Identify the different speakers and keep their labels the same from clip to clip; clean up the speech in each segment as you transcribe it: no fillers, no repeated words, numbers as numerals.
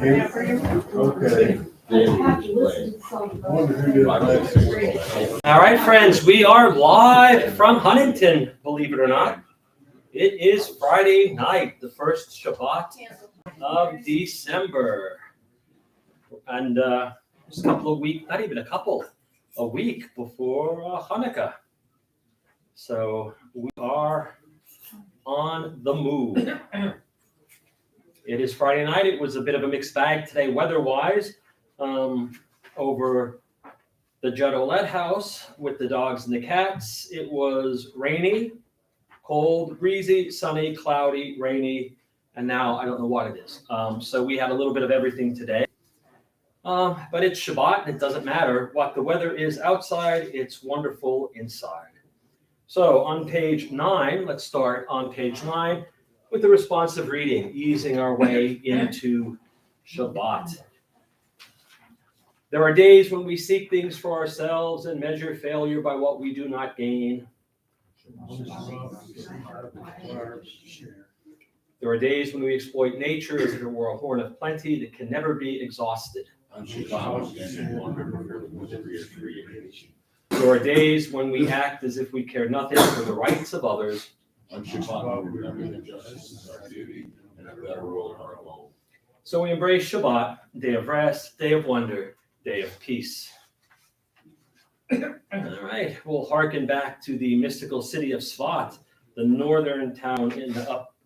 Speaker 1: Okay.
Speaker 2: All right, friends, we are live from Huntington, believe it or not. It is Friday night, the first Shabbat of December. And just a couple of weeks, not even a week before Hanukkah. So we are on the move. It is Friday night. It was a bit of a mixed bag today weather-wise. Over the Judolette house with the dogs and the cats, it was rainy, cold, breezy, sunny, cloudy, rainy, and now I don't know what it is. So we had a little bit of everything today. But it's Shabbat, and it doesn't matter what the weather is outside, it's wonderful inside. So on page 9, let's start on page 9 with the responsive reading, easing our way into Shabbat. There are days when we seek things for ourselves and measure failure by what we do not gain. There are days when we exploit nature as if it were a horn of plenty that can never be exhausted. There are days when we act as if we care nothing for the rights of others. So we embrace Shabbat, day of rest, day of wonder, day of peace. All right, we'll hearken back to the mystical city of Sfat, the northern town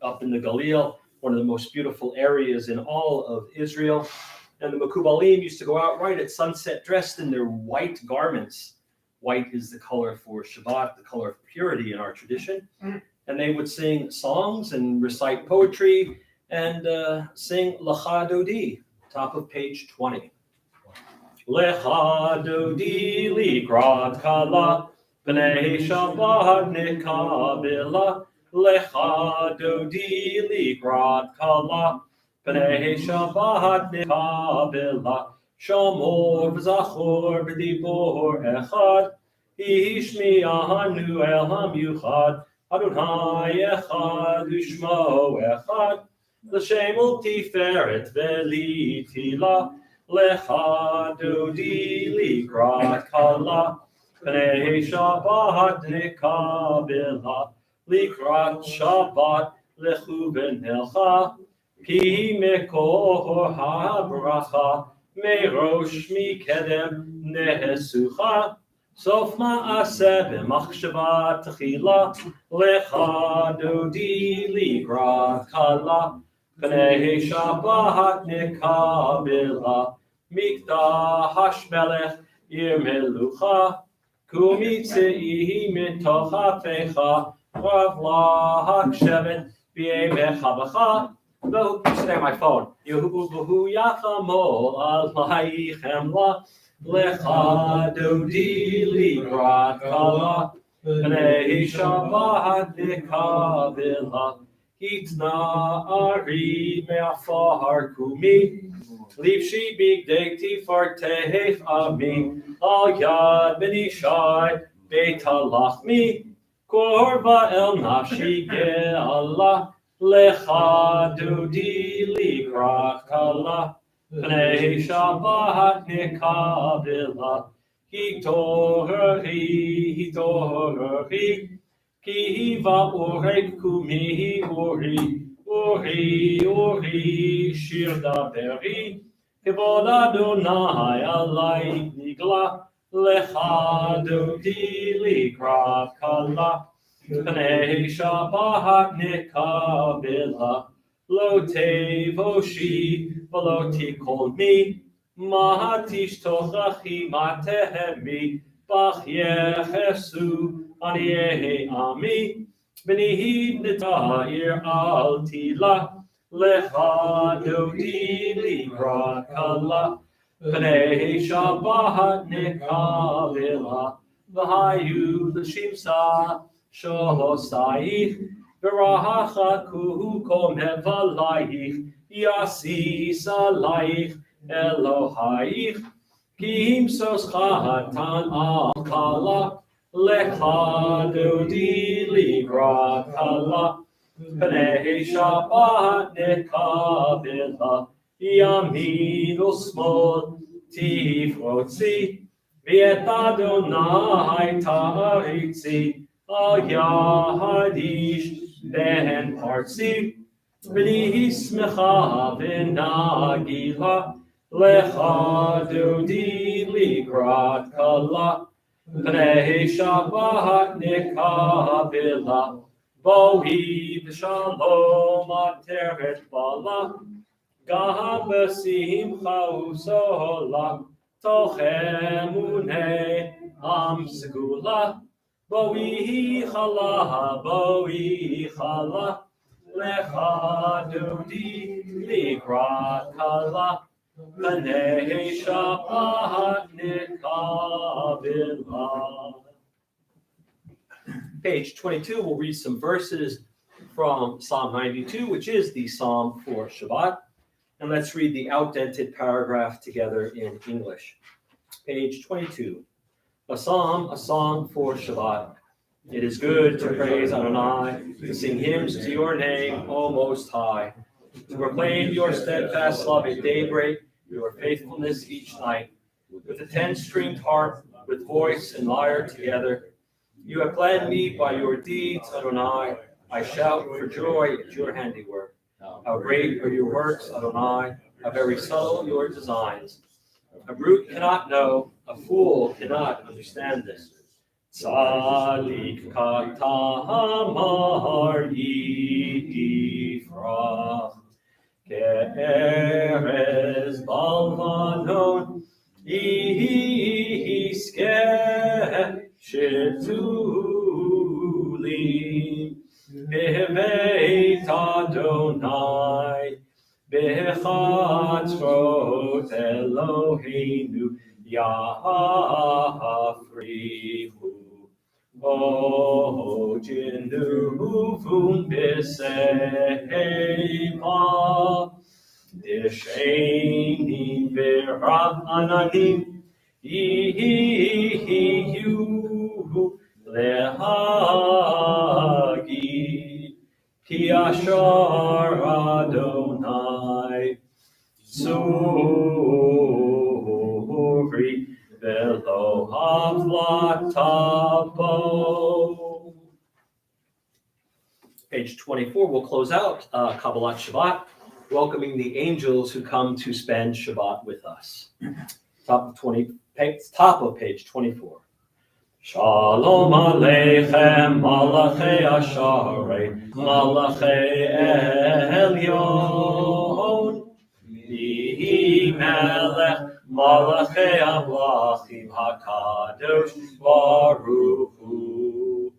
Speaker 2: up in the Galil, one of the most beautiful areas in all of Israel. And the Mekubalim used to go out right at sunset dressed in their white garments. White is the color for Shabbat, the color of purity in our tradition. And they would sing songs and recite poetry and sing Lecha Dodi, top of page 20. Lecha Dodi likrat kala, b'nei Shabbat nekabela. Lecha Dodi likrat kala, b'nei Shabbat nekabela. Shamor v'zachor b'dibor echad, Ishmi'anu el ha'miuchad, Adonai echad u'shmo echad, L'shem u'tiferet ve'litila, Lecha Dodi likrat kala, B'nei Shabbat nekabela, Likrat Shabbat lechu v'nelcha, Ki mekor ha'bracha, Merosh mikedem nehesucha, Sof ma'aseh b'machshava tchila, Lecha Dodi likrat kala, B'nei Shabbat nekabela, Mikdash melech ir melucha, Kumitze'i mitoch ha'fecha, Rav lahak shevet b'yemecha b'cha. Today my phone. Yehu yachamol alayich emla, Lecha Dodi likrat kala, B'nei Shabbat nekabela, Hitna ari me'afar kumi, Livshi bigdei tifarteh ami, Al yad b'nishai beit halachmi, Korba el nafshi ge'ala, Lecha Dodi likrat kala, B'nei Shabbat nekabela, Hitorari, Ki va'orek kumi ori, shir daberi, Kevod Adonai alai nigla, Lecha Dodi likrat kala, B'nei Shabbat nekabela, Lo tevoshi v'lo tikol mi, Ma tishtochachi ma tehemi, Bach yechesu aniyehi ami, B'nihi nita'ir al tila, Lecha Dodi likrat kala, B'nei Shabbat nekabela, V'hayu l'shimsa shohosayich, V'rahachaku kol mevalayich, Yasis alayich Elohayich, Ki himsos chatan al kala, Lecha Dodi likrat kala, B'nei Shabbat nekabela, ימין ושמאל תפרוצי, ואת אדוני תעריצי, על יד איש בן פרצי, בני שמחה ונגילה, לך דודי לקראת כלה, פני שבת נקבלה, בואי בשלום עטרת בלה, גם בשמחה וסולה, תוך אמוני עם סגולה, בואי חלה, לך דודי לקראת כלה, פני שבת נקבלה. Page 22, we'll read some verses from Psalm 92, which is the psalm for Shabbat. And let's read the outdented paragraph together in English. Page 22. A song for Shabbat. It is good to praise Adonai, to sing hymns to your name, O Most High, to proclaim your steadfast love at daybreak, your faithfulness each night, with a 10-stringed harp, with voice and lyre together. You have led me by your deeds, Adonai. I shout for joy at your handiwork. How great are your works, Adonai, how very subtle your designs. A brute cannot know, a fool cannot understand this. Tzadik katamar yifrach, ke'erez balvanon yiskeh shetuli, beveit Adonai, bechatzrot Eloheinu yafrihu. O jinuvun b'seifa, d'shenim v'ra'ananim, yihiyu lehagi, ki ashar Adonai tzuri velo havlatabo. Page 24, we'll close out Kabbalat Shabbat, welcoming the angels who come to spend Shabbat with us. Top of page 24. Shalom Aleichem, Malachei Asharei, Malachei Elyon, Mihi Melech, Malachei Amlachim, HaKadosh Baruch Hu.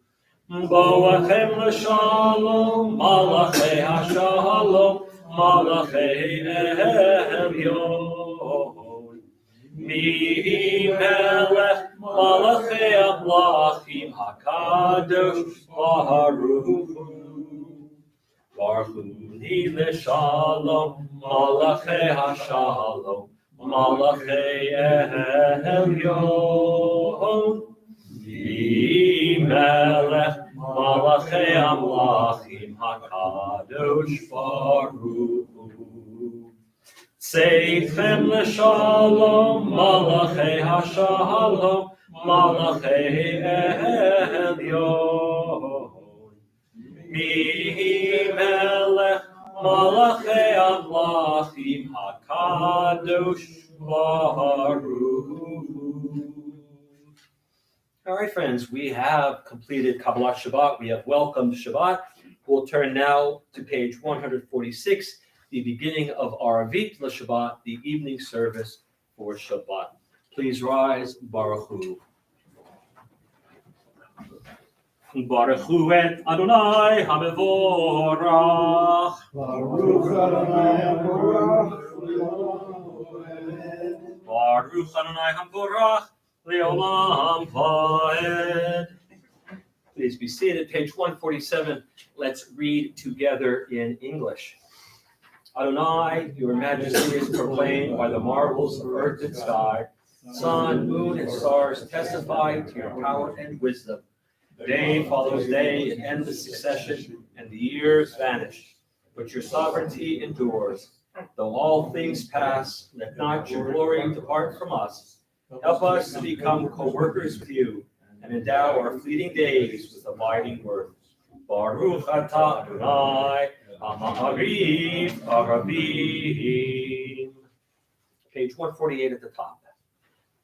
Speaker 2: Boachem l'shalom, Malachei HaShalom, Malachei Elyon, Mihi Melech, Malachei Amlachim, HaKadosh Baruch Hu. Baruch Hu l'shalom, Malachei HaShalom, Malachei Elyon, Mihi Melech, Malachei Amlachim, HaKadosh Baruch Hu. Seitchem l'shalom, Malachei HaShalom, Malachei Elyon, Mihi Melech, Malachei Amlachim, HaKadosh Baruch Hu. All right, friends, we have completed Kabbalat Shabbat. We have welcomed Shabbat. We'll turn now to page 146, the beginning of Aravit LaShabbat, the evening service for Shabbat. Please rise, Baruch Hu. Baruch Hu et Adonai HaMevorach.
Speaker 1: Baruch Adonai HaMevorach.
Speaker 2: Baruch Adonai HaMevorach. Leolam Vaed. Please be seated. Page 147. Let's read together in English. Adonai, your majesty is proclaimed by the marvels of earth and sky. Sun, moon, and stars testify to your power and wisdom. Day follows day in endless succession, and the years vanish. But your sovereignty endures. Though all things pass, let not your glory depart from us. Help us to become co-workers with you and endow our fleeting days with abiding worth. Baruch atah Adonai, Ha'arif Arabim. Page 148 at the top.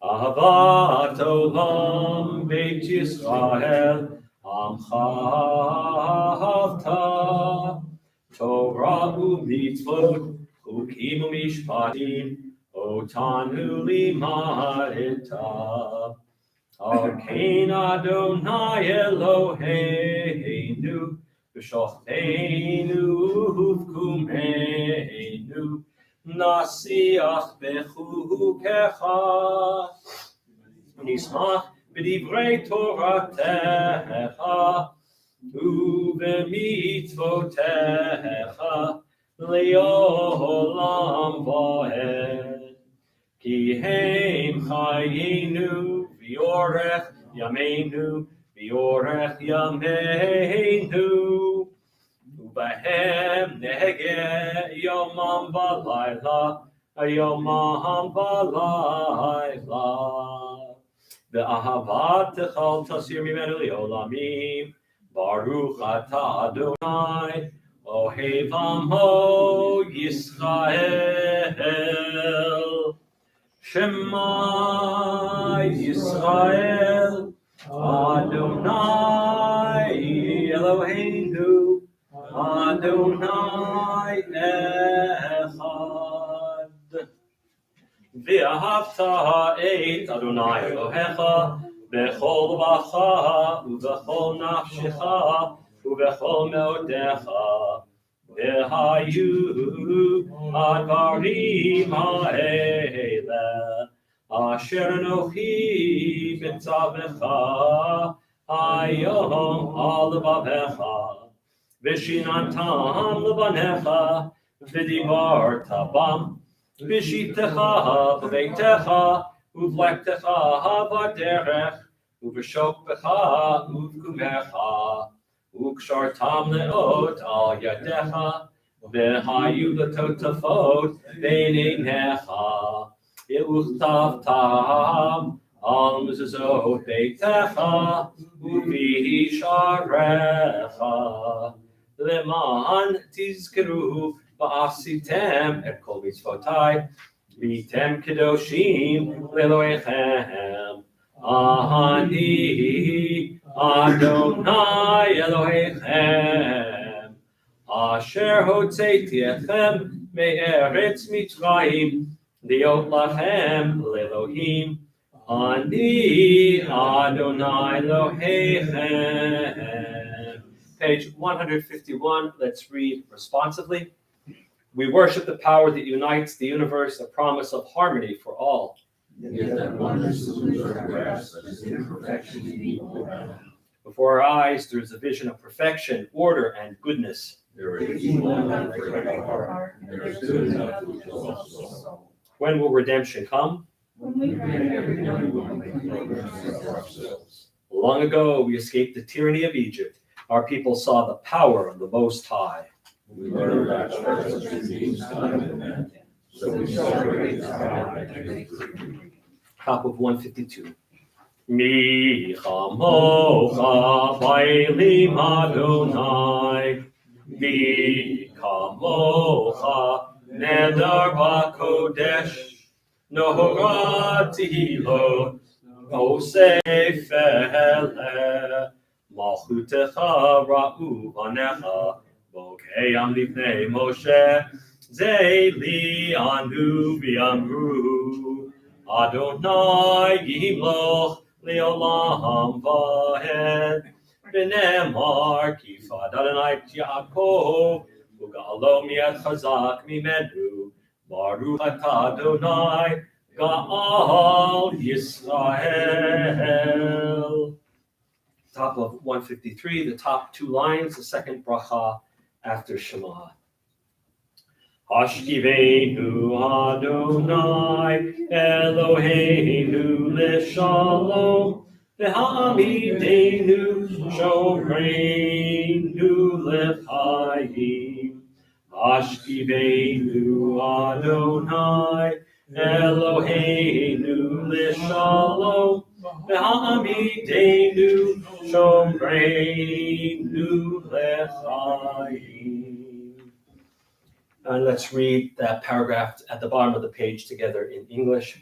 Speaker 2: Ahavat Olam Beit Yisrael, Amcha Ahavta, Torah u'mitzvot, Chukim u'mishpatim, Otanu limadta. Arkein Adonai Eloheinu, B'shochtenu u'vkumeinu, Nasiach bechukecha, Nismach b'divrei Toratecha, U'b'mitzvotecha, Le'olam va'ed. Ki heim chayinu, v'yorech yameinu, v'yorech yameinu, U'bahem nege yomam v'layla, yomam v'layla. Ve'ahavat techal tasir mimenu li'olamim, Baruch atah Adonai, Ohev amo Yisrael. Shema Yisrael, Adonai Eloheinu, Adonai Echad. Ve'ahavta et Adonai Elohecha, bechol levacha, ubechol nafshecha, ubechol meodecha. Ve'hayu advarim ha'ele, asher anochi mitzavecha, hayom al levavecha, v'shinantam levanecha, v'dibarta bam, v'shitecha b'veitecha, uvlektecha b'derech, uv'shokbecha uvkumecha, ukshartam leot al yadecha, v'hayu letotafot b'neinecha, v'uchtavtam al mezuzot beitecha, uv'hisharecha, leman tizkeru v'asitem et kol mitzvotai, v'tem kedoshim le'elohechem. Ani Adonai Elohechem, asher hotzeiti etchem me'eretz Mitzrayim, liot lachem le'elohim. Ani Adonai Elohechem. Page 151, let's read responsively. We worship the power that unites the universe, a promise of harmony for all.
Speaker 1: Yet that wonders to lose our grasp, that is imperfection and evil.
Speaker 2: Before our eyes, there is a vision of perfection, order, and goodness.
Speaker 1: There is evil enough to break our heart, and there is good enough to kill our soul.
Speaker 2: When will redemption come?
Speaker 1: When we pray every day, we will make progress for ourselves.
Speaker 2: Long ago, we escaped the tyranny of Egypt. Our people saw the power of the Most High.
Speaker 1: We learned that justice means time and men, so we celebrate the time and victory.
Speaker 2: Top of 152. Mi chamocha bailim Adonai, mi chamocha nedar b'kodesh, nohorati lo, osef ele, malchutecha ra'u vanecha, bokeyam lifnei Moshe, zeili anu v'amru, Adonai yimloch leolam vahed, v'nemar kifad Adonai Yaakov, u'ga'alo mi'ad chazak mimenu, baruch atah Adonai ga'al Yisrael. Top of 153, the top two lines, the second bracha after Shema. Hashkivenu Adonai Eloheinu l'shalom, v'ha'amidenu shoreinu l'chaim. Hashkivenu Adonai Eloheinu l'shalom v'ha'amidenu shomreinu l'chaim. And let's read that paragraph at the bottom of the page together in English.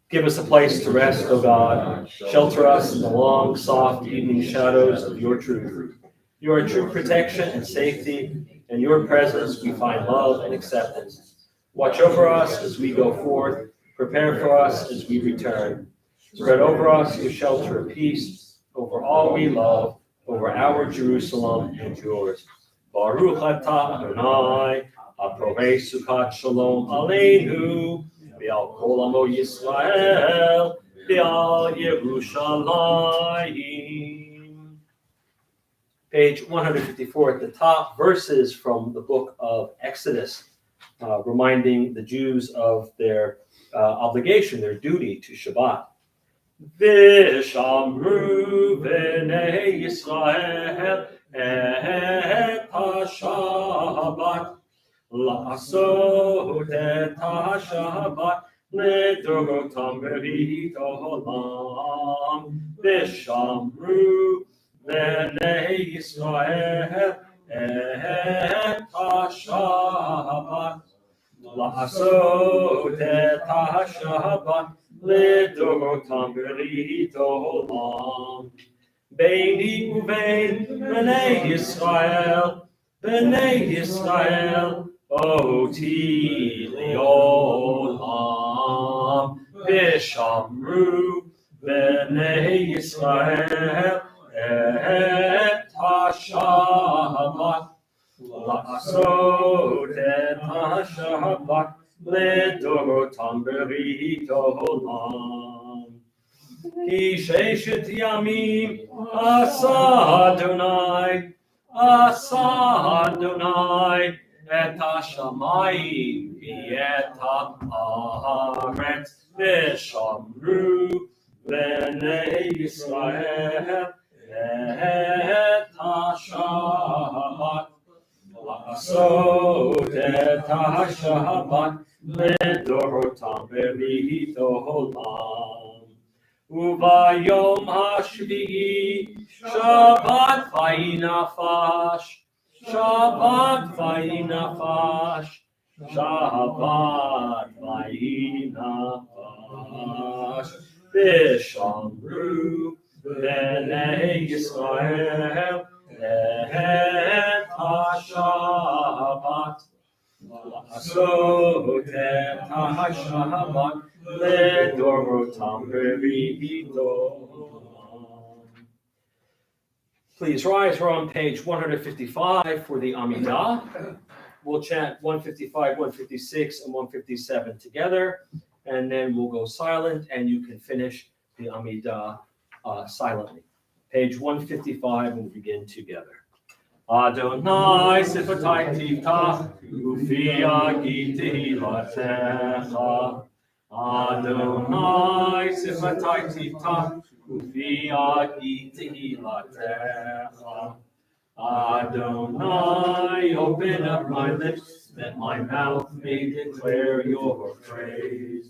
Speaker 2: Give us a place to rest, O God. Shelter us in the long, soft evening shadows of your truth. You are true protection and safety. In your presence we find love and acceptance. Watch over us as we go forth. Prepare for us as we return. Spread over us your shelter of peace, over all we love, over our Jerusalem and yours. Baruch atah Adonai, haporei sukkot shalom aleinu, v'al kol amo Yisrael, v'al Yerushalayim. Page 154 at the top, verses from the book of Exodus, reminding the Jews of their obligation, their duty to Shabbat. V'shamru b'nei Yisrael et ha-Shabbat, la'asot et ha-Shabbat, לדורותם ברית העולם. ושמרו בני ישראל את השבת, לעשות את השבת לדורותם ברית העולם. ביני ובין בני ישראל, אותי לעולם. ושמרו בני ישראל את השבת, לעשות את השבת לדורותם ברית העולם. כי ששת ימים עשה אדוני את השמיים ואת הארץ, ושמרו בני ישראל את השבת, לעשות את השבת לדורותם ברית העולם. וביום השביעי שבת וינפש, שבת וינפש, שבת וינפש. ושמרו בני ישראל את השבת, לעשות את השבת לדורותם ברית העולם. Please rise. We're on page 155 for the Amidah. We'll chant 155, 156, and 157 together, and then we'll go silent, and you can finish the Amidah silently. Page 155, we'll begin together. Adonai sifatai tiftach, ufi agi tehilatecha. Adonai sifatai tiftach, ufi agi tehilatecha. Adonai, open up my lips, that my mouth may declare your praise.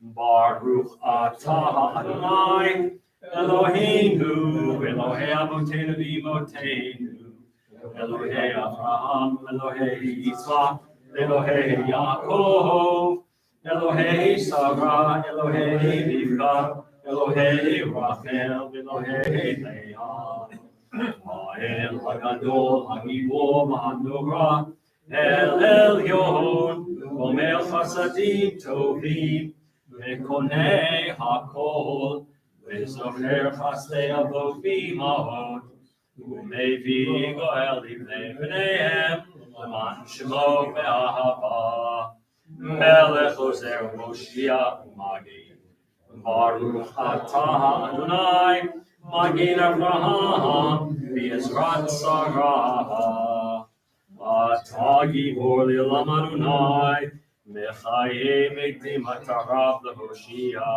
Speaker 2: Baruch atah Adonai, Eloheinu, Elohei Avotenu v'Imotenu, Elohei Avraham, Elohei Yitzchak, Elohei Yaakov, Elohei Sarah, Elohei Rivka, Elohei Rachel, Elohei Leah. Ha'el Hagadol, Hagibor, Ha'Norah, El Elyon, Omer Chasadim Tovim, Mekonei Hakol, Vezocher Chasdei Avot v'Imahot, Umevi Goel Livnei Bneihem, Leman Shemo Be'ahava, Melech Ozer Moshiach Umagi. Baruch atah Adonai, Magid Avraham, V'Ezrat Sarah. Atah Gibor Le'olam Adonai, Mechaye Metim Hatarav L'Hoshia.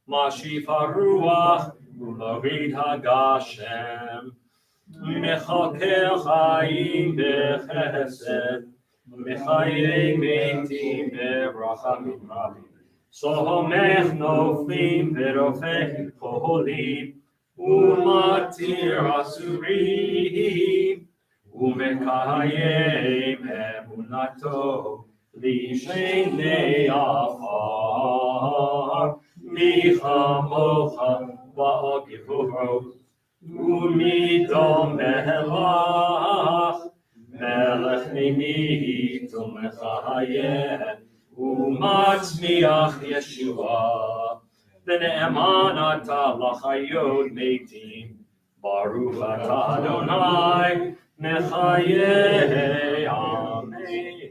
Speaker 2: Mashif HaRuach, U'Marid HaGashem. Mechaker Chaim B'Chesed, Mechaye metim berachamim rabim. Sohomech noflim verofech cholim. Umatir asurim. Umekayem emunato. Lishenei afar. Michamocha va'ogivuro. Umidom melach. Melech nimi tumechayem. Umatzmiach Yeshua. V'ne'eman ata l'chayot metim. Baruch atah Adonai. Mechayei ametim.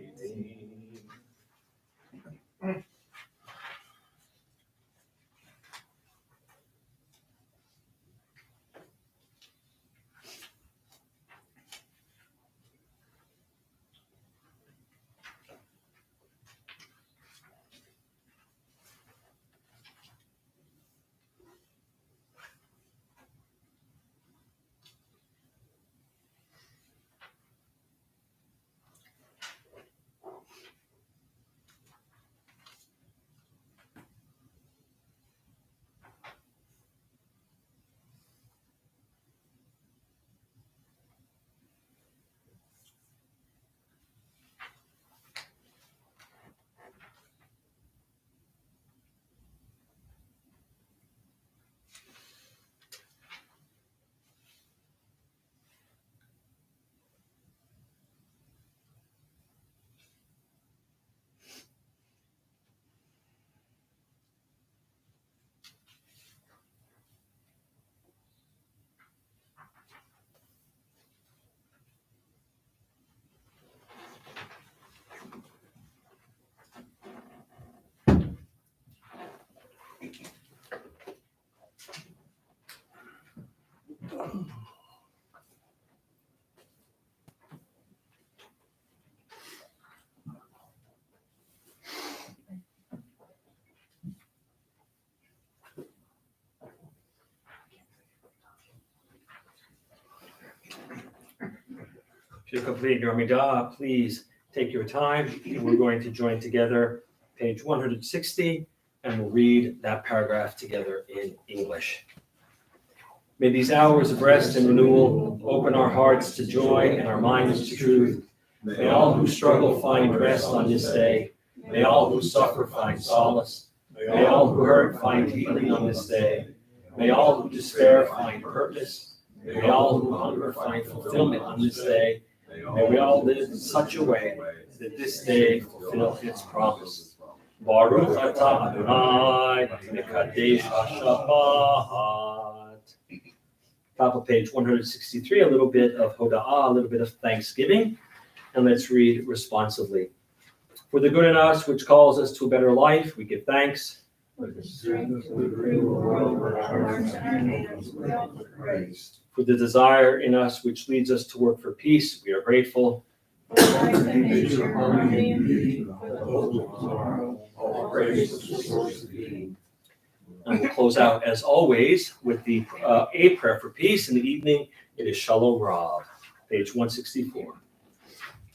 Speaker 2: If you complete your Amidah, please take your time. We're going to join together page 160, and we'll read that paragraph together in English. May these hours of rest and renewal open our hearts to joy and our minds to truth. May all who struggle find rest on this day. May all who suffer find solace. May all who hurt find healing on this day. May all who despair find purpose. May all who hunger find fulfillment on this day. May we all live in such a way that this day fulfill its promise. Baruch atah Adonai, Mekadesh HaShabbat. Top of page 163, a little bit of Hoda'ah, a little bit of thanksgiving, and let's read responsively. For the good in us, which calls us to a better life, we give thanks. For the desire in us which leads us to work for peace, we are grateful. And we'll close out, as always, with the a prayer for peace in the evening. It is Shalom Rav, page 164.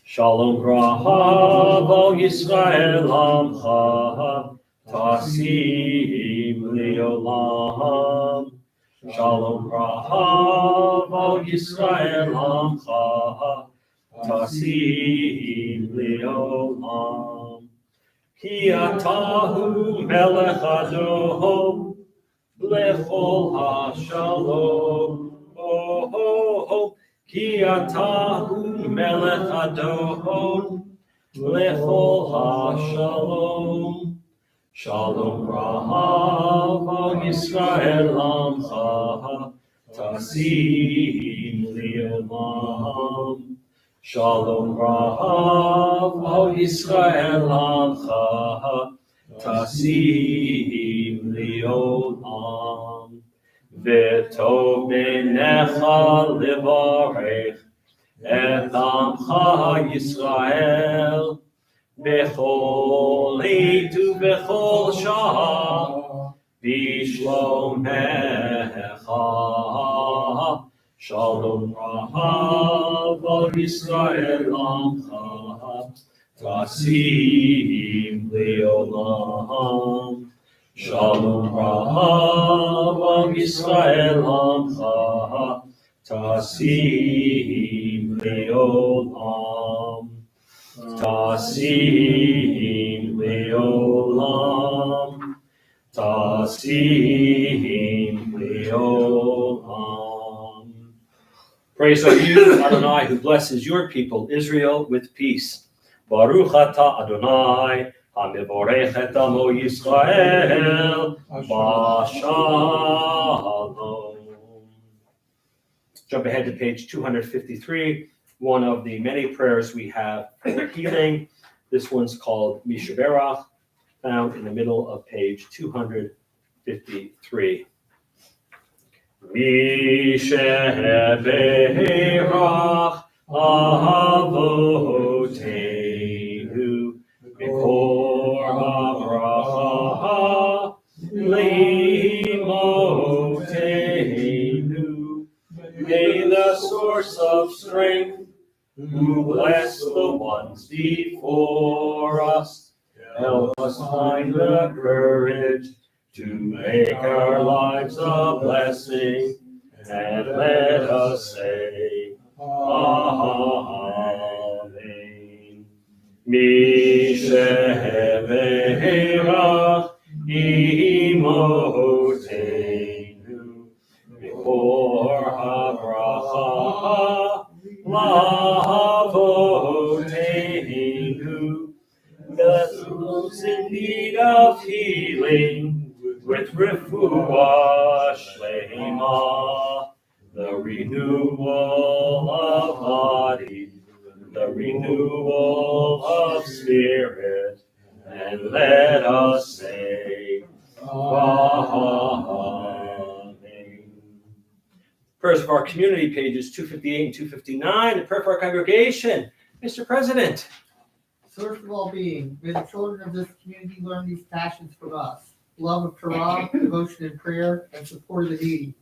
Speaker 2: Shalom Rav al Yisrael Amcha Tasim Leolam. Shalom Rav al Yisrael Amcha Tasim Leolam. Ki atahu melech adom lechol hashalom. Oh, oh, oh. Ki atahu melech adom lechol hashalom. Shalom Rav al Yisrael Amcha Tasim Leolam. Shalom Rav al Yisrael Amcha Tasim Leolam. V'tov b'necha levarech et Amcha Yisrael b'chol עת ובכל שעה בשלומך. Shalom Rav al Yisrael Amcha Tasim Leolam. Shalom Raham Yisrael Hamcha. Tasim Leolam. Tasim Leolam. Tasim Leolam. Praise are you, Adonai, who blesses your people, Israel, with peace. Baruch atah Adonai, hamivorech et amo Yisrael, b'shalom. Jump ahead to page 253, one of the many prayers we have for healing. This one's called Mishaberach, found in the middle of page 253. Mishaberach Avoteinu Mikor HaBracha Leimoteinu. May the source of strength, who bless the ones before us, help us find the courage to make our lives a blessing, and let us say, Amen. Mishaberach Imoteinu Mikor HaBracha Lavoteinu. Bless those in need of healing with refuah shlema, the renewal of body, the renewal of spirit, and let us say, Amen. Prayers of our community, pages 258 and 259. The prayer for our congregation. Mr. President.
Speaker 3: Source of all-being, may the children of this community learn these passions from us: love of Torah, devotion in prayer, and support of the needy.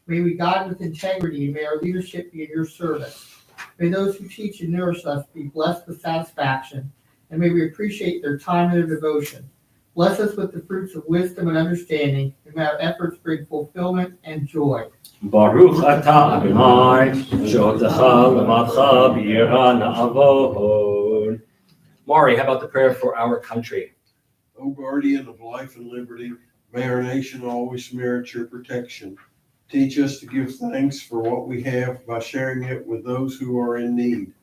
Speaker 3: May we guide with integrity, and may our leadership be in your service. May those who teach and nourish us be blessed with satisfaction, and may we appreciate their time and their devotion. Bless us with the fruits of wisdom and understanding, and may our efforts bring fulfillment and joy.
Speaker 2: Baruch atah Adonai, she'otecha lematcha b'yira na'avod. Mari, how about the prayer for our country?
Speaker 4: O guardian of life and liberty, may our nation always merit your protection. Teach us to give thanks for what we have by sharing it with those who are in need.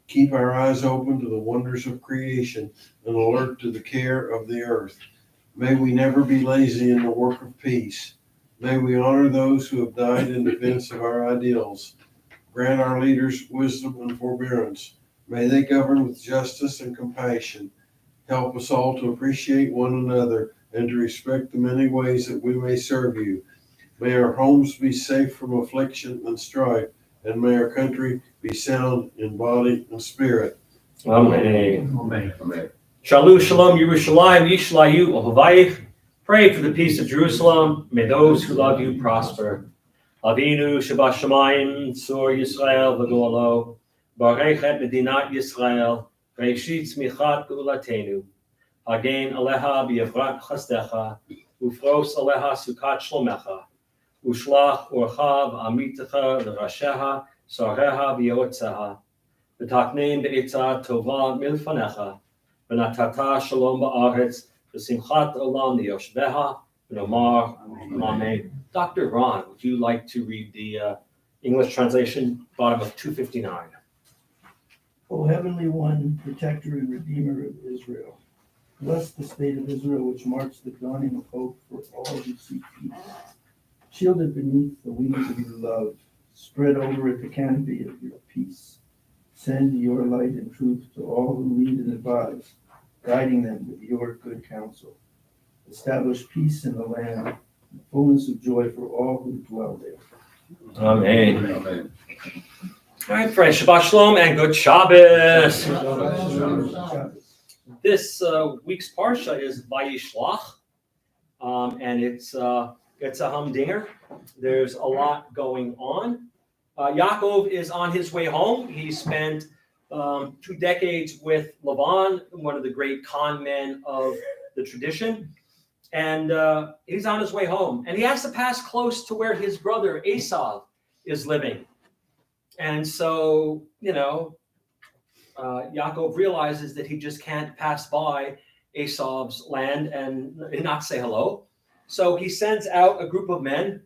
Speaker 4: Keep our eyes open to the wonders of creation and alert to the care of the earth. May we never be lazy in the work of peace. May we honor those who have died in defense of our ideals. Grant our leaders wisdom and forbearance. May they govern with justice and compassion. Help us all to appreciate one another and to respect the many ways that we may serve you. May our homes be safe from affliction and strife, and may our country be sound in body and spirit.
Speaker 2: Amen.
Speaker 1: Amen.
Speaker 2: Shalom, shalom, Yerushalayim, Yishlayu, Ohavayich. Pray for the peace of Jerusalem. May those who love you prosper. Avinu Shabashamayim, Tzur Yisrael, V'golo. Barech et Medinat Yisrael. Reishit Tzmichat Geulatenu. Hagen Aleha b'Yevrat Chasdecha. Ufros Aleha Sukat Shlomecha. Ushlach Orchav Amitecha L'Rasheha. Sareha V'Yotzeha. V'taknein Be'etzah Tova Milfanecha. V'natata Shalom Ba'aretz. V'simchat Olam Yoshbeha. V'nomar Amen. Dr. Ron, would you like to read the English translation, bottom of 259?
Speaker 5: O Heavenly One, Protector and Redeemer of Israel, bless the state of Israel, which marks the dawning of hope for all who seek peace. Shielded beneath the wings of your love, spread over it the canopy of your peace. Send your light and truth to all who lead and advise, guiding them with your good counsel. Establish peace in the land, and fullness of joy for all who dwell there.
Speaker 2: Amen.
Speaker 1: Amen.
Speaker 2: All right, friends, Shabbat Shalom and good Shabbos. This week's parsha is Vayishlach, and it's a humdinger. There's a lot going on. Yaakov is on his way home. He spent 2 decades with Laban, one of the great con men of the tradition. And he's on his way home. And he has to pass close to where his brother Esau is living. And so, Yaakov realizes that he just can't pass by Esau's land and not say hello. So he sends out a group of men.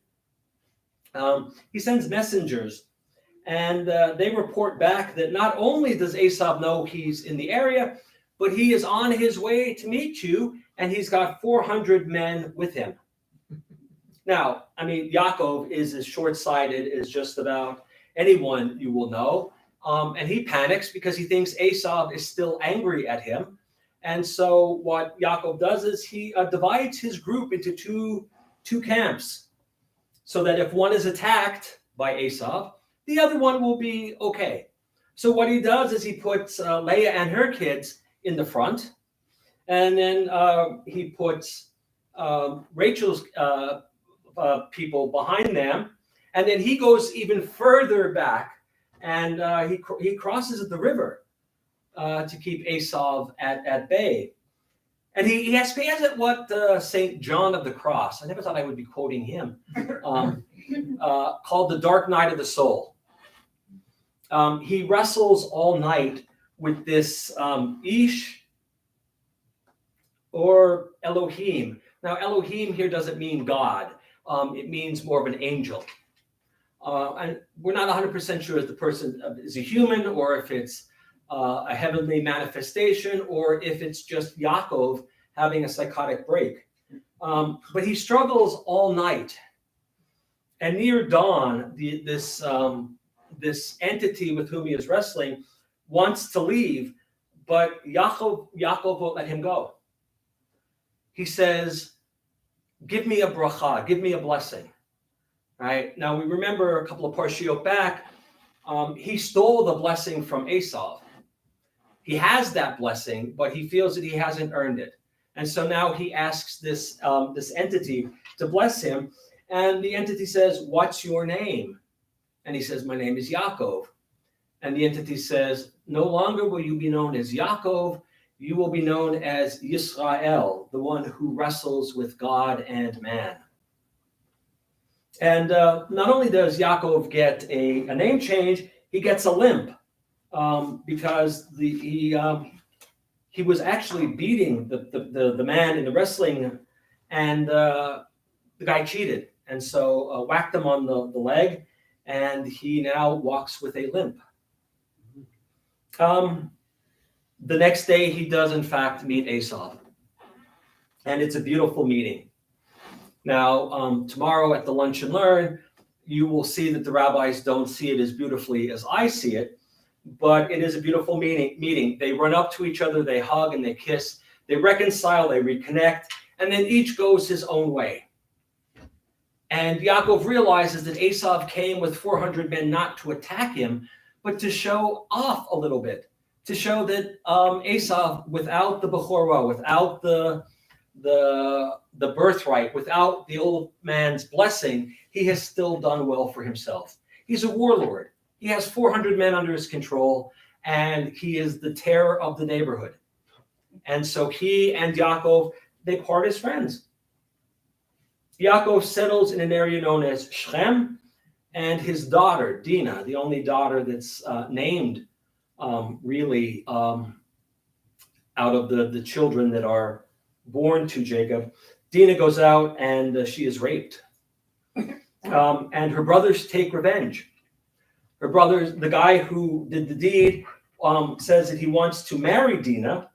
Speaker 2: He sends messengers. And they report back that not only does Esau know he's in the area, but he is on his way to meet you, and he's got 400 men with him. Now, Yaakov is as short-sighted as just about anyone you will know. And he panics because he thinks Esau is still angry at him. And so what Yaakov does is he divides his group into two camps, so that if one is attacked by Esau, the other one will be okay. So what he does is he puts Leah and her kids in the front, and then he puts Rachel's people behind them, and then he goes even further back, and he crosses the river to keep Esau at bay. And he has what St. John of the Cross, I never thought I would be quoting him, called the dark night of the soul. He wrestles all night with this Ish or Elohim. Now, Elohim here doesn't mean God. It means more of an angel. And we're not 100% sure if the person is a human, or if it's a heavenly manifestation, or if it's just Yaakov having a psychotic break. But he struggles all night. And near dawn, this entity with whom he is wrestling wants to leave, but Yaakov won't let him go. He says, give me a bracha, give me a blessing. Right? Now, we remember a couple of parshiot back, he stole the blessing from Esau. He has that blessing, but he feels that he hasn't earned it. And so now he asks this entity to bless him. And the entity says, what's your name? And he says, my name is Yaakov. And the entity says, no longer will you be known as Yaakov. You will be known as Yisrael, the one who wrestles with God and man. And not only does Yaakov get a name change, he gets a limp because he was actually beating the man in the wrestling, and the guy cheated. And so whacked him on the leg, and he now walks with a limp. The next day, he does, in fact, meet Esau. And it's a beautiful meeting. Now, tomorrow at the Lunch and Learn, you will see that the rabbis don't see it as beautifully as I see it, but it is a beautiful meeting. They run up to each other, they hug and they kiss, they reconcile, they reconnect, and then each goes his own way. And Yaakov realizes that Esau came with 400 men not to attack him, but to show off a little bit, to show that Esau, without the Bechorah, without the birthright, without the old man's blessing, he has still done well for himself. He's a warlord. He has 400 men under his control, and he is the terror of the neighborhood. And so he and Yaakov, they part as friends. Yaakov settles in an area known as Shechem, and his daughter, Dinah, the only daughter that's named really out of the children that are born to Jacob, Dinah goes out and she is raped. And her brothers take revenge. Her brothers, the guy who did the deed, says that he wants to marry Dinah.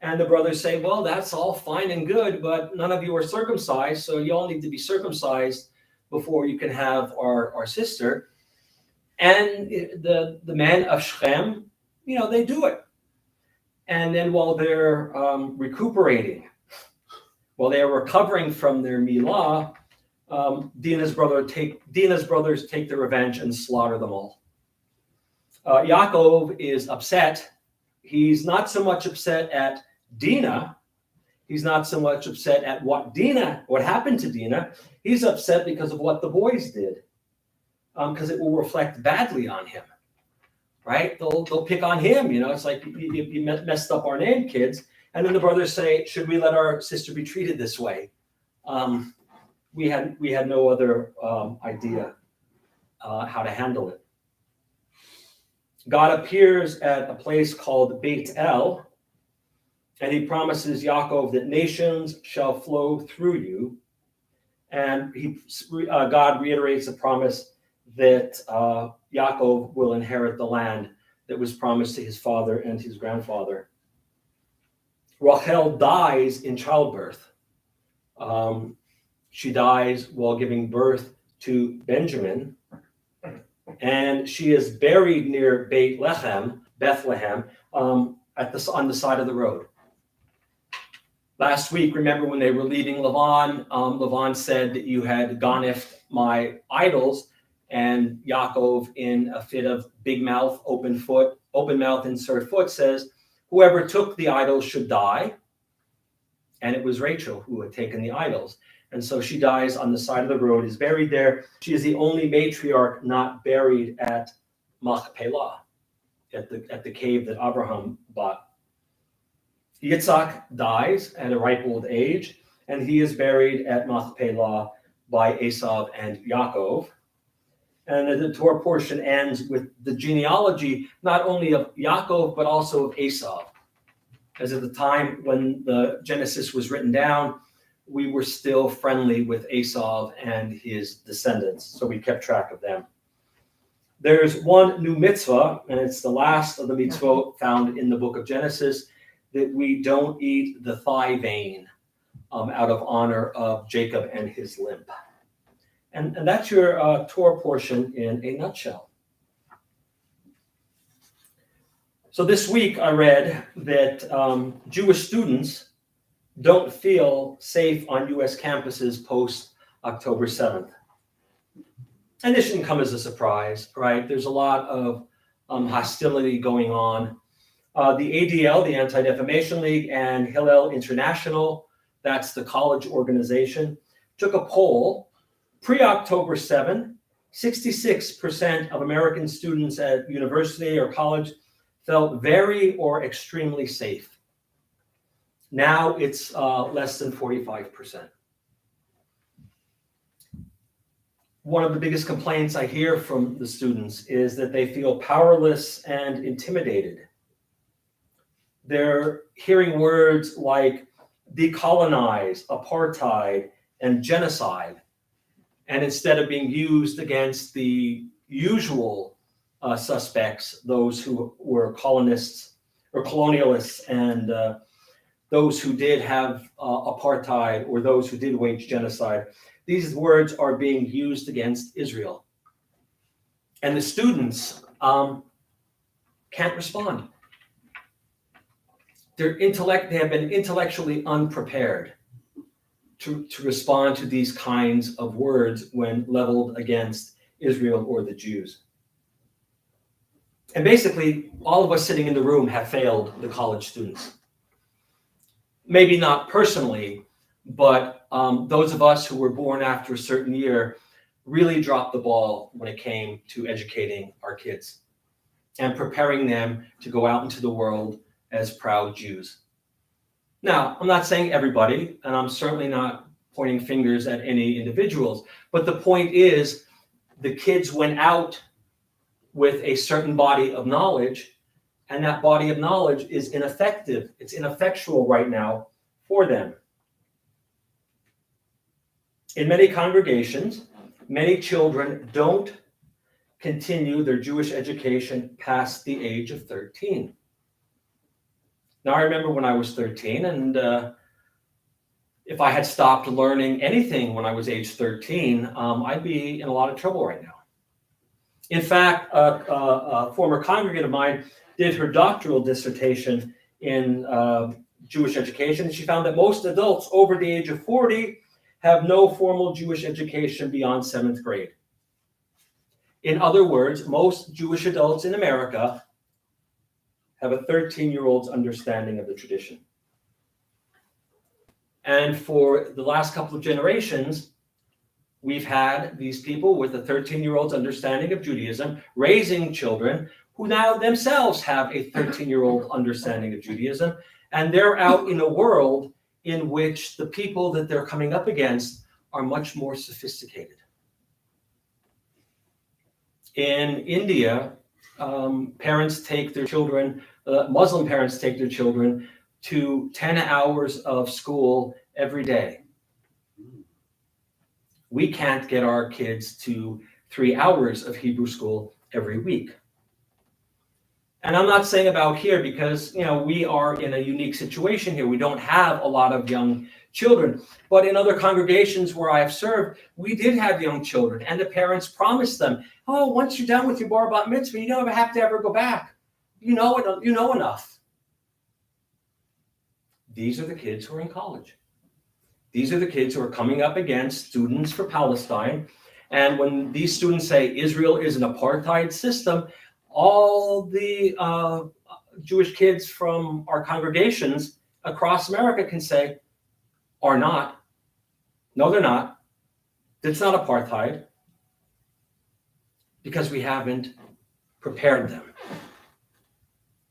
Speaker 2: And the brothers say, well, that's all fine and good, but none of you are circumcised, so you all need to be circumcised before you can have our sister. And the men of Shechem, they do it. And then while they're recuperating, while they are recovering from their milah, Dinah's brothers take the revenge and slaughter them all. Yaakov is upset. He's not so much upset at Dinah. He's not so much upset at what happened to Dinah. He's upset because of what the boys did, because it will reflect badly on him. right? They'll pick on him. It's like you messed up our name, kids. And then the brothers say, should we let our sister be treated this way? We had no other idea how to handle it. God appears at a place called Beit El, and he promises Yaakov that nations shall flow through you. And God reiterates the promise that Yaakov will inherit the land that was promised to his father and his grandfather. Rachel dies in childbirth. She dies while giving birth to Benjamin, and she is buried near Bethlehem, on the side of the road. Last week, remember when they were leaving Lavan, Lavan said that you had garnished my idols, and Yaakov, in a fit of big mouth, open mouth, insert foot, says, whoever took the idols should die. And it was Rachel who had taken the idols. And so she dies on the side of the road, is buried there. She is the only matriarch not buried at Machpelah, at the cave that Abraham bought. Yitzhak dies at a ripe old age, and he is buried at Machpelah by Esav and Yaakov. And the Torah portion ends with the genealogy, not only of Yaakov, but also of Esav. As at the time when the Genesis was written down, we were still friendly with Esav and his descendants, so we kept track of them. There's one new mitzvah, and it's the last of the mitzvot found in the book of Genesis, that we don't eat the thigh vein out of honor of Jacob and his limb. And that's your Torah portion in a nutshell. So this week I read that Jewish students don't feel safe on U.S. campuses post October 7th. And this shouldn't come as a surprise, right? There's a lot of hostility going on. The ADL, the Anti-Defamation League, and Hillel International, that's the college organization, took a poll pre-October 7. 66% of American students at university or college felt very or extremely safe. Now it's less than 45%. One of the biggest complaints I hear from the students is that they feel powerless and intimidated. They're hearing words like decolonize, apartheid, and genocide. And instead of being used against the usual suspects, those who were colonists or colonialists, and those who did have apartheid, or those who did wage genocide, these words are being used against Israel. And the students can't respond. They have been intellectually unprepared to respond to these kinds of words when leveled against Israel or the Jews. And basically, all of us sitting in the room have failed the college students. Maybe not personally, but those of us who were born after a certain year really dropped the ball when it came to educating our kids and preparing them to go out into the world as proud Jews. Now, I'm not saying everybody, and I'm certainly not pointing fingers at any individuals, but the point is the kids went out with a certain body of knowledge, and that body of knowledge is ineffective. It's ineffectual right now for them. In many congregations, many children don't continue their Jewish education past the age of 13. Now, I remember when I was 13, and if I had stopped learning anything when I was age 13, I'd be in a lot of trouble right now. In fact, a former congregant of mine did her doctoral dissertation in Jewish education, and she found that most adults over the age of 40 have no formal Jewish education beyond 7th grade. In other words, most Jewish adults in America have a 13-year-old's understanding of the tradition. And for the last couple of generations, we've had these people with a 13-year-old's understanding of Judaism raising children who now themselves have a 13-year-old understanding of Judaism, and they're out in a world in which the people that they're coming up against are much more sophisticated. In India, parents take their children, Muslim parents take their children to 10 hours of school every day. We can't get our kids to 3 hours of Hebrew school every week. And I'm not saying about here because, we are in a unique situation here. We don't have a lot of young children. But in other congregations where I have served, we did have young children, and the parents promised them, oh, once you're done with your bar bat mitzvah, you don't have to ever go back. You know enough. These are the kids who are in college. These are the kids who are coming up against Students for Palestine. And when these students say Israel is an apartheid system, all the Jewish kids from our congregations across America can say, are not. No, they're not. It's not apartheid. Because we haven't prepared them.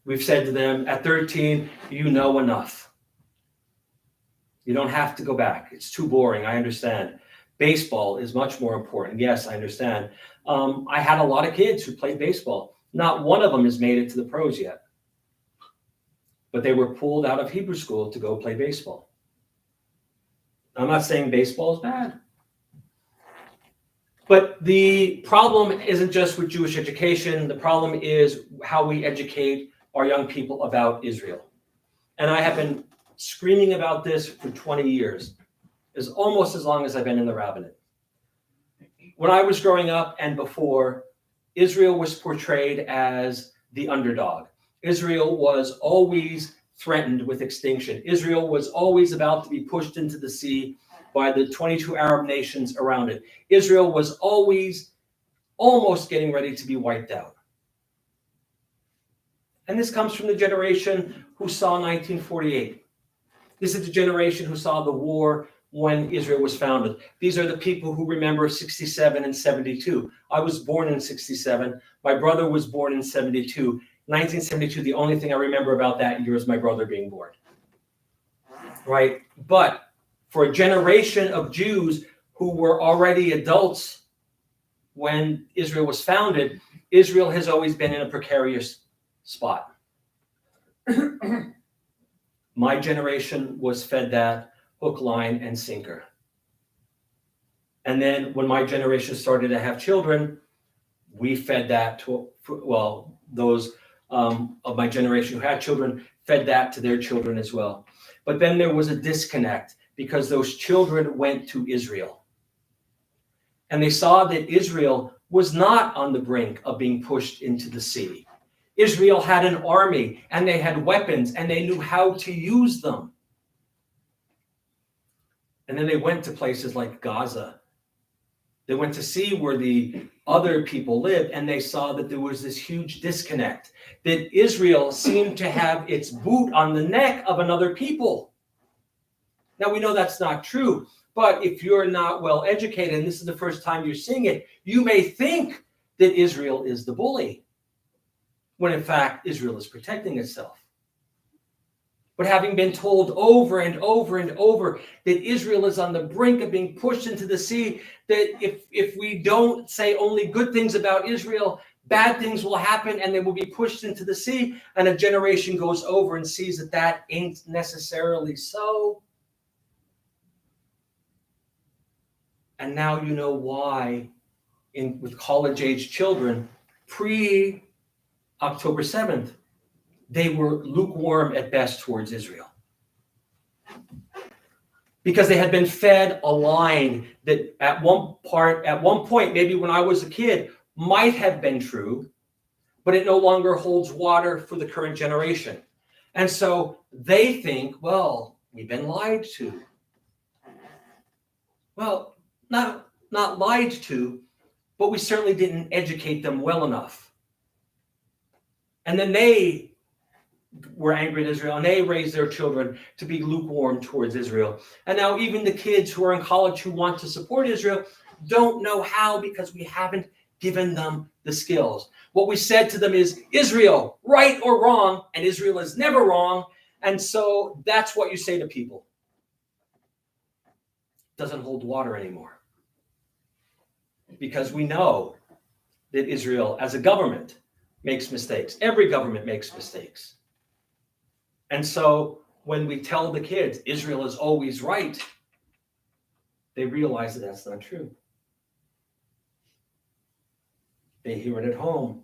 Speaker 2: We've said to them, at 13, you know enough. You don't have to go back. It's too boring, I understand. Baseball is much more important. Yes, I understand. I had a lot of kids who played baseball. Not one of them has made it to the pros yet. But they were pulled out of Hebrew school to go play baseball. I'm not saying baseball is bad. But the problem isn't just with Jewish education. The problem is how we educate our young people about Israel. And I have been screaming about this for 20 years. It's almost as long as I've been in the rabbinate. When I was growing up and before, Israel was portrayed as the underdog. Israel was always threatened with extinction. Israel was always about to be pushed into the sea by the 22 Arab nations around it. Israel was always almost getting ready to be wiped out. And this comes from the generation who saw 1948. This is the generation who saw the war when Israel was founded. These are the people who remember 67 and 72. I was born in 67. My brother was born in 72. 1972, the only thing I remember about that year is my brother being born. Right? But for a generation of Jews who were already adults when Israel was founded, Israel has always been in a precarious spot. My generation was fed that hook, line, and sinker. And then when my generation started to have children, we fed that to, those of my generation who had children fed that to their children as well. But then there was a disconnect because those children went to Israel. And they saw that Israel was not on the brink of being pushed into the sea. Israel had an army and they had weapons and they knew how to use them. And then they went to places like Gaza. They went to see where the other people lived, and they saw that there was this huge disconnect, that Israel seemed to have its boot on the neck of another people. Now, we know that's not true, but if you're not well educated, and this is the first time you're seeing it, you may think that Israel is the bully, when in fact, Israel is protecting itself. But having been told over and over and over that Israel is on the brink of being pushed into the sea, that if we don't say only good things about Israel, bad things will happen and they will be pushed into the sea, and a generation goes over and sees that that ain't necessarily so. And now you know why with college-age children, pre-October 7th, they were lukewarm at best towards Israel. Because they had been fed a line that at one point, maybe when I was a kid, might have been true, but it no longer holds water for the current generation. And so they think, well, we've been lied to. Well, not lied to, but we certainly didn't educate them well enough. And then they were angry at Israel, and they raised their children to be lukewarm towards Israel. And now even the kids who are in college who want to support Israel don't know how, because we haven't given them the skills. What we said to them is, Israel, right or wrong, and Israel is never wrong. And so that's what you say to people. Doesn't hold water anymore. Because we know that Israel, as a government, makes mistakes. Every government makes mistakes. And so when we tell the kids Israel is always right, they realize that that's not true. They hear it at home.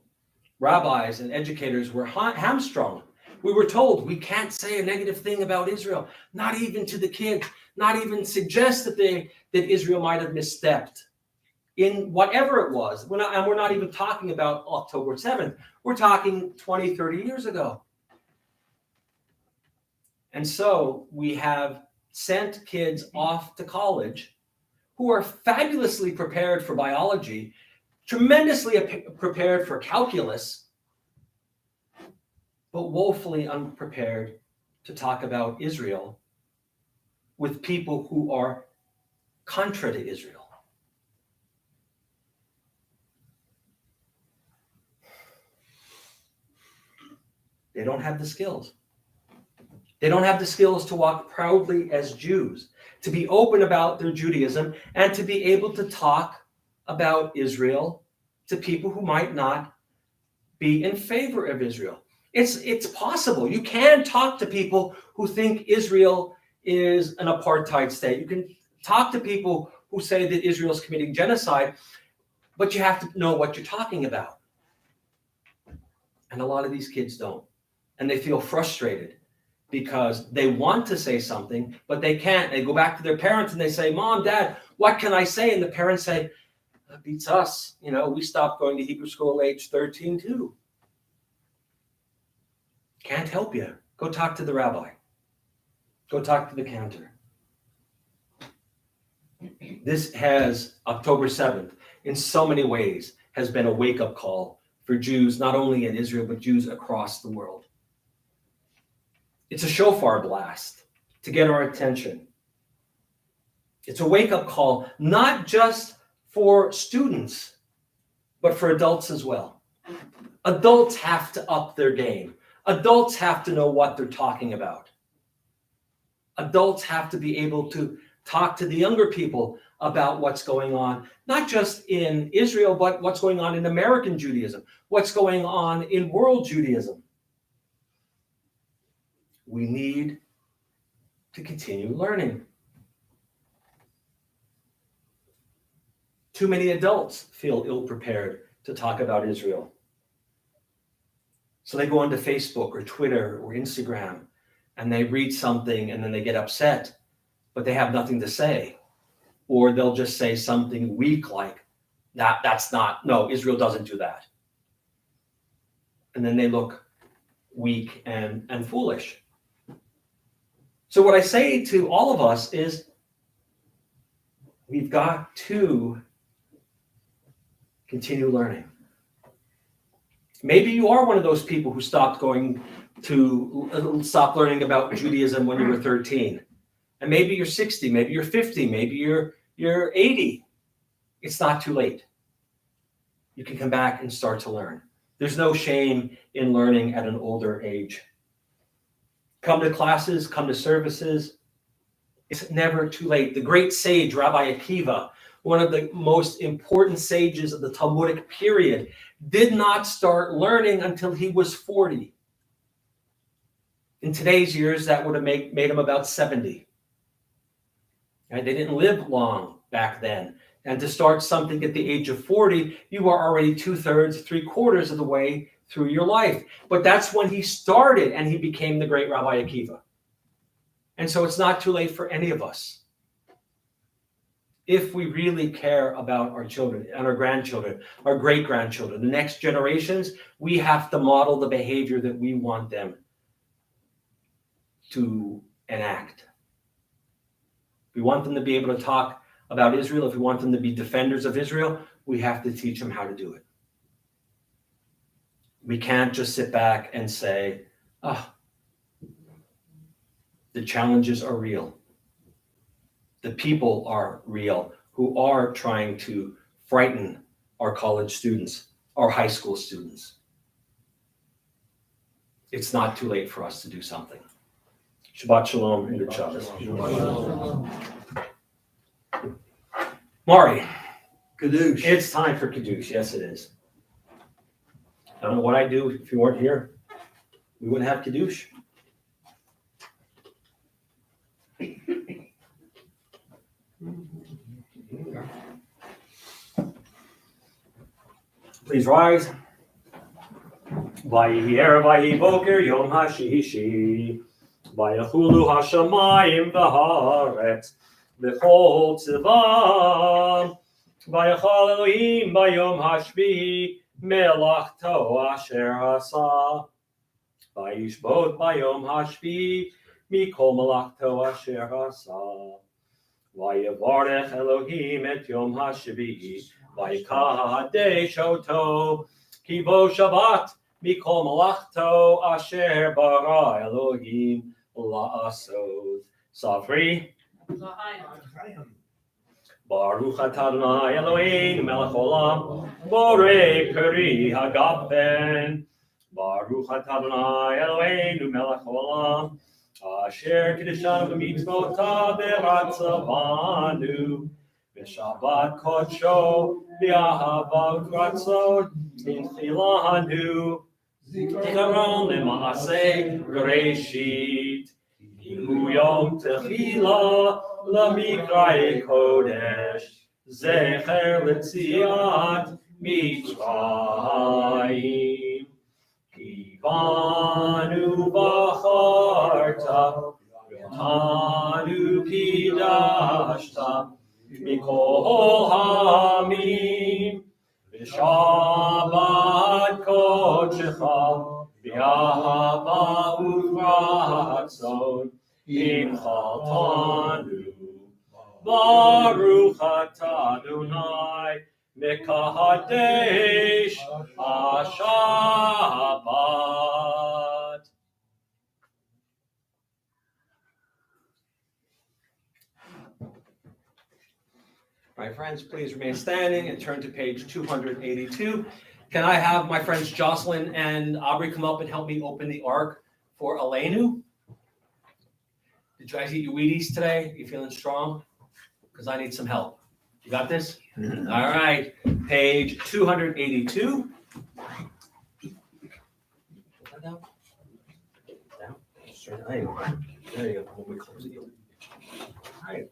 Speaker 2: Rabbis and educators were hamstrung. We were told we can't say a negative thing about Israel, not even to the kids, not even suggest that Israel might have misstepped in whatever it was. We're not even talking about October 7th. We're talking 20, 30 years ago. And so we have sent kids off to college who are fabulously prepared for biology, tremendously prepared for calculus, but woefully unprepared to talk about Israel with people who are contra to Israel. They don't have the skills. They don't have the skills to walk proudly as Jews, to be open about their Judaism, and to be able to talk about Israel to people who might not be in favor of Israel. It's possible. You can talk to people who think Israel is an apartheid state. You can talk to people who say that Israel is committing genocide, but you have to know what you're talking about. And a lot of these kids don't. And they feel frustrated because they want to say something, but they can't. They go back to their parents and they say, Mom, Dad, what can I say? And the parents say, that beats us. You know, we stopped going to Hebrew school age 13 too. Can't help you. Go talk to the rabbi. Go talk to the cantor. This has, October 7th, in so many ways, has been a wake-up call for Jews, not only in Israel, but Jews across the world. It's a shofar blast to get our attention. It's a wake-up call, not just for students, but for adults as well. Adults have to up their game. Adults have to know what they're talking about. Adults have to be able to talk to the younger people about what's going on, not just in Israel, but what's going on in American Judaism, what's going on in world Judaism. We need to continue learning. Too many adults feel ill-prepared to talk about Israel. So they go onto Facebook or Twitter or Instagram and they read something and then they get upset, but they have nothing to say. Or they'll just say something weak like, no, Israel doesn't do that. And then they look weak and foolish. So what I say to all of us is, we've got to continue learning. Maybe you are one of those people who stopped learning about Judaism when you were 13. And maybe you're 60, maybe you're 50, maybe you're 80. It's not too late. You can come back and start to learn. There's no shame in learning at an older age. Come to classes, come to services. It's never too late. The great sage, Rabbi Akiva, one of the most important sages of the Talmudic period, did not start learning until he was 40. In today's years, that would have made him about 70. Right? They didn't live long back then. And to start something at the age of 40, you are already 2/3, 3/4 of the way through your life. But that's when he started and he became the great Rabbi Akiva. And so it's not too late for any of us. If we really care about our children and our grandchildren, our great-grandchildren, the next generations, we have to model the behavior that we want them to enact. We want them to be able to talk about Israel. If we want them to be defenders of Israel, we have to teach them how to do it. We can't just sit back and say, the challenges are real. The people are real who are trying to frighten our college students, our high school students. It's not too late for us to do something. Shabbat Shalom and good Shabbos. Mari,
Speaker 4: Kadoosh.
Speaker 2: it's time for Kiddush. Yes, it is. I don't know what I'd do if you weren't here. We wouldn't have Kiddush. Please rise. Vayihi erev vayihi boker yom hashishi. Vayachulu hashamayim v'haaretz b'chol tzivam. Vayachal Elohim bayom hashvihi melachto asher asa. Vayishbot bayom hashvihi mikol melachto asher asa. Vayavarech Elohim et yom hashvihi. Vayikadesh oto ki bo Shabbat mikol malachto asher bara Elohim la'asod. Safri. Baruch atah Adonai Eloheinu melech olam borei peri hagafen. Baruch atah Adonai Eloheinu melech olam asher kiddushanu b'mitzvotav v'ratzavanu. B'Shabbat kodsho, b'ahava u'ratzon, b'chilanu, zikaron l'maaseh Bereshit. Hu yom techila l'mikra'ei kodesh, zecher l'tziat Mitzrayim. Kivanu b'charta, v'tanu kidashta, Mikol hamim, v'shabbat kodshecha, v'ahava u'ratzon, imchaltanu. Baruch atah Adonai, mekahadesh hashabbat. My friends, please remain standing and turn to page 282. Can I have my friends Jocelyn and Aubrey come up and help me open the ark for Aleinu? Did you guys eat your Wheaties today? You feeling strong? Because I need some help. You got this? All right. Page 282. Put that down. Down. There you go. When we close it. All right.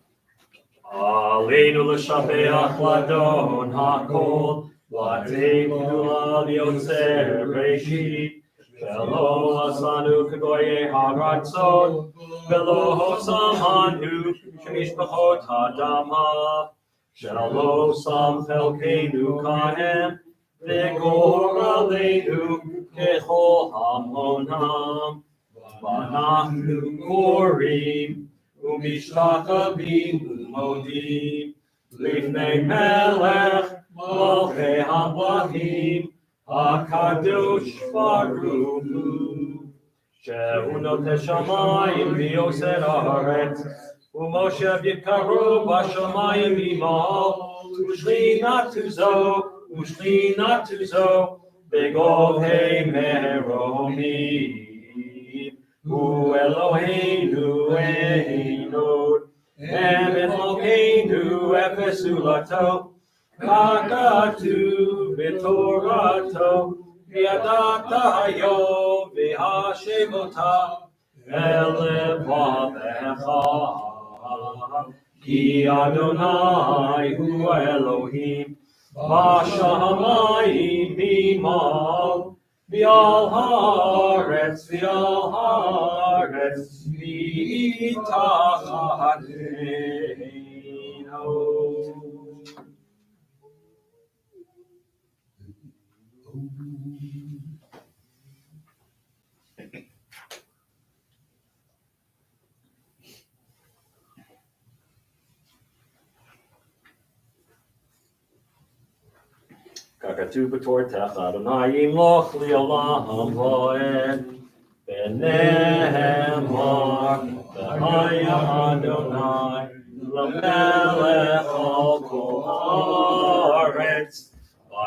Speaker 2: Aleinu l'shabeach ladon hakol, v'ateinu l'yotzer Bereshit, v'lo asanu k'goyei haratzon, v'lo hosamanu k'mishpachot hadama, v'lo sam chelkeinu kahem, v'gor aleinu k'chol hamonam, v'anachnu korim, u'mishtachavim u'modim, lifnei melech malchei hamlachim, hakadosh baruch hu, shehu noteh shamayim v'yoser haaretz, u'moshe v'yikaru b'shamayim imal, u'shlinatu zo, b'govhei meromim. Hu Eloheinu Einod, Eloheinu Efesulato, Kakatu V'Torato, V'yadata Hayom V'hashemota, Elevavecha, Ki Adonai Hu Elohim, B'shamayim Imal, V'al haaretz v'itachateinu. Kakatu b'tortech Adonai yimloch li'olam va'ed, v'nehemar v'haya Adonai l'melech al kol haaretz,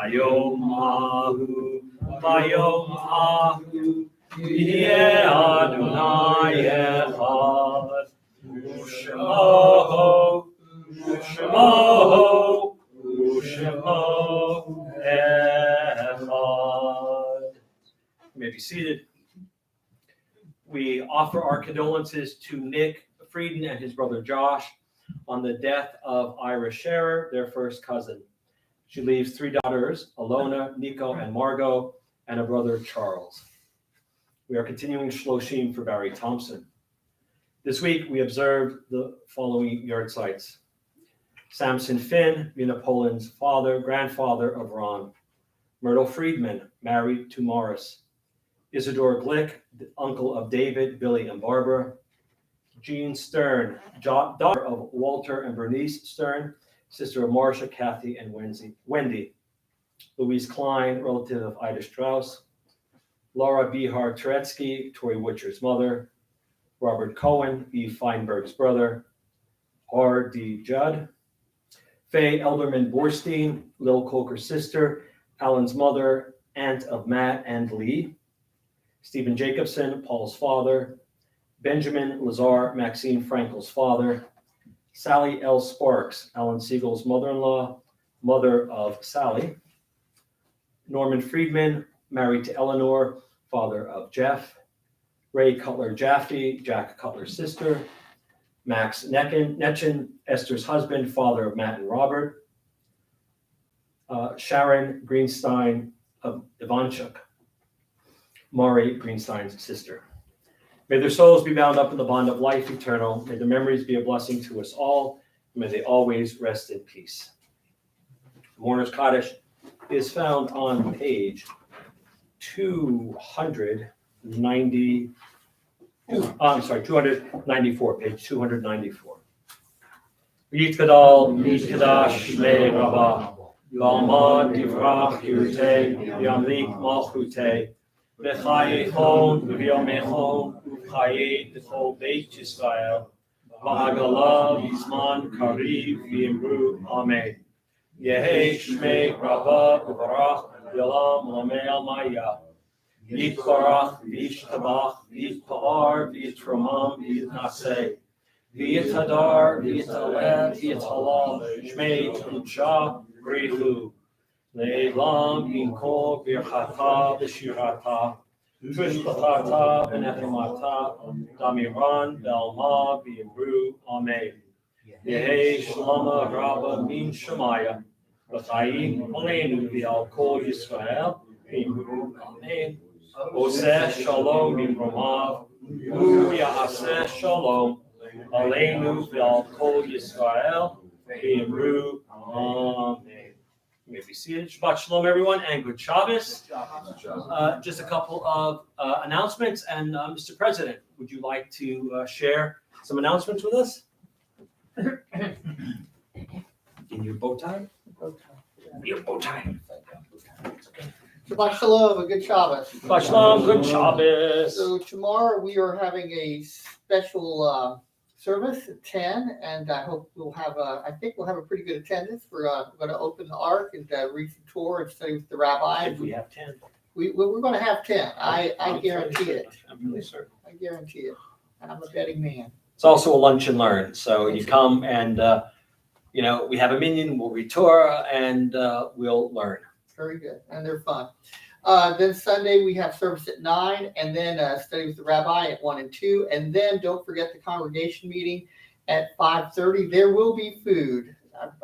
Speaker 2: Hayom Ahu, Hayom Ahu, Yeh Adonai Echad, U'Shemo, U'Shemo, U'Shemo Echad. You may be seated. We offer our condolences to Nick Frieden and his brother Josh on the death of Ira Scherer, their first cousin. She leaves 3 daughters, Alona, Nico, and Margot, and a brother, Charles. We are continuing Shloshim for Barry Thompson. This week, we observed the following yard sites. Samson Finn, Mina Poland's grandfather of Ron. Myrtle Friedman, married to Morris. Isidore Glick, the uncle of David, Billy, and Barbara. Jean Stern, daughter of Walter and Bernice Stern, sister of Marcia, Kathy, and Wendy. Louise Klein, relative of Ida Strauss. Laura Bihar Turetsky, Tori Witcher's mother. Robert Cohen, Eve Feinberg's brother. R.D. Judd. Faye Elderman Borstein, Lil Coker's sister, Alan's mother, aunt of Matt and Lee. Stephen Jacobson, Paul's father. Benjamin Lazar, Maxine Frankel's father. Sally L. Sparks, Alan Siegel's mother-in-law, mother of Sally. Norman Friedman, married to Eleanor, father of Jeff. Ray Cutler Jaffe, Jack Cutler's sister. Max Netchin, Esther's husband, father of Matt and Robert. Sharon Greenstein of Ivanchuk, Maury Greenstein's sister. May their souls be bound up in the bond of life eternal. May their memories be a blessing to us all. May they always rest in peace. The Mourner's Kaddish is found on page 294, page 294. Yitkadal, Yitkadash, Le Rabah, Valmad, Divrach, Yurte, Yamlik, Malchute, Bechayechon, Vyomechon, Uchayet, the whole Beit Yisrael, Va'agalav, Yizman, Kariv, V'imru, Amen. Yehei Shmei Rabah, Uvarach, Yalam, Lamel, Maya. Yitbarach, V'ishtabach, V'itpa'ar, V'yitromam, V'yitnaseh. V'yitadar, V'yitaleh, V'yithalal, Shmei Tudsha, Brichu. Le'elam, Inkol, Birchata, B'shirata. Tushbachata, V'nechemata, Damiran, Belma, V'yimru, Amen. Yehei Shalama Rabba Min Shemaya. V'chayim Aleinu V'al Kol Yisrael. V'yimru, Amen. Oseh Shalom B'mromav. Hu Ya'aseh Shalom. Aleinu V'al Kol Yisrael. V'yimru, Amen. You may be seated. Shabbat Shalom, everyone, and good Shabbos. Just a couple of announcements. And Mr. President, would you like to share some announcements with us? In your bow tie? Your bow tie.
Speaker 3: Shabbat Shalom, a good Shabbos.
Speaker 2: Shabbat Shalom, good Shabbos.
Speaker 3: So tomorrow we are having a special service at 10, and I hope we'll have I think we'll have a pretty good attendance. We're going to open the Ark and read the Torah and study with the rabbi.
Speaker 2: If we have 10.
Speaker 3: We're going to have 10. I guarantee it.
Speaker 2: I'm really certain.
Speaker 3: I guarantee it. And I'm a betting man.
Speaker 2: It's also a lunch and learn. So you come and, we have a minyan, we'll read Torah, and we'll learn.
Speaker 3: Very good. And they're fun. Then Sunday we have service at 9, and then study with the rabbi at 1 and 2. And then don't forget the congregation meeting at 5:30. There will be food.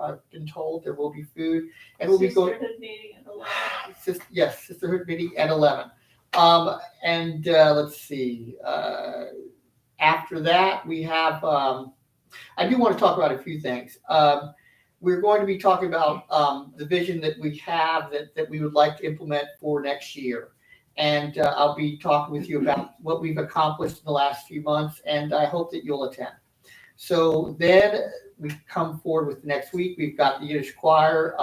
Speaker 3: I've been told there will be food. And we'll be going.
Speaker 6: Sisterhood meeting at 11.
Speaker 3: Yes, sisterhood meeting at 11. Let's see. After that, we have. I do want to talk about a few things. We're going to be talking about the vision that we have that we would like to implement for next year. And I'll be talking with you about what we've accomplished in the last few months, and I hope that you'll attend. So then we come forward with next week. We've got the Yiddish choir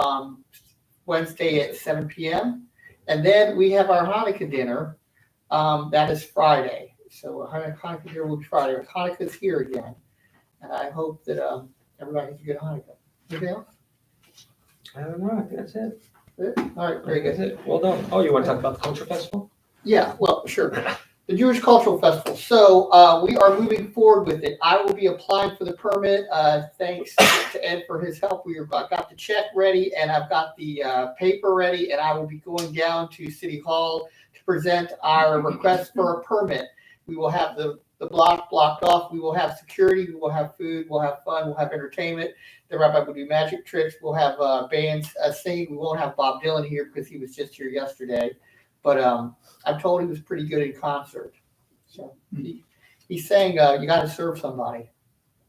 Speaker 3: Wednesday at 7 p.m. And then we have our Hanukkah dinner. That is Friday. So Hanukkah dinner will be Friday. Hanukkah's here again. And I hope that everybody has a good Hanukkah. Anything else?
Speaker 2: I don't know. I think that's it.
Speaker 3: All right, very good.
Speaker 2: That's it. Well done. Oh, you want to talk about the culture festival?
Speaker 3: Yeah, well, sure. The Jewish Cultural Festival. So we are moving forward with it. I will be applying for the permit. Thanks to Ed for his help. I've got the check ready and I've got the paper ready, and I will be going down to City Hall to present our request for a permit. We will have the block blocked off. We will have security. We will have food. We'll have fun. We'll have entertainment. The rabbi will do magic tricks. We'll have bands singing. We won't have Bob Dylan here because he was just here yesterday. But I'm told he was pretty good in concert. So he's saying you got to serve somebody.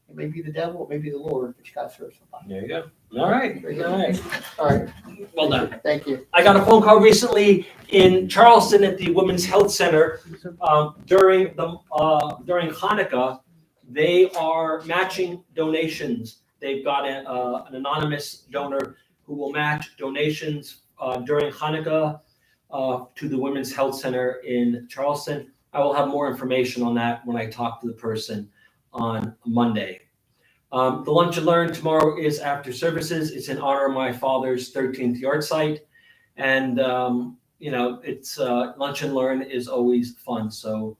Speaker 3: It may be the devil, it may be the Lord, but you got to serve somebody.
Speaker 2: There you go. All right.
Speaker 3: Very good.
Speaker 2: All right.
Speaker 3: All right,
Speaker 2: Well done.
Speaker 3: thank you.
Speaker 2: I got a phone call recently in Charleston at the Women's Health Center during Hanukkah. They are matching donations. They've got an anonymous donor who will match donations during Hanukkah to the Women's Health Center in Charleston. I will have more information on that when I talk to the person on Monday. The Lunch and Learn tomorrow is after services. It's in honor of my father's 13th yard site. And, it's Lunch and Learn is always fun. So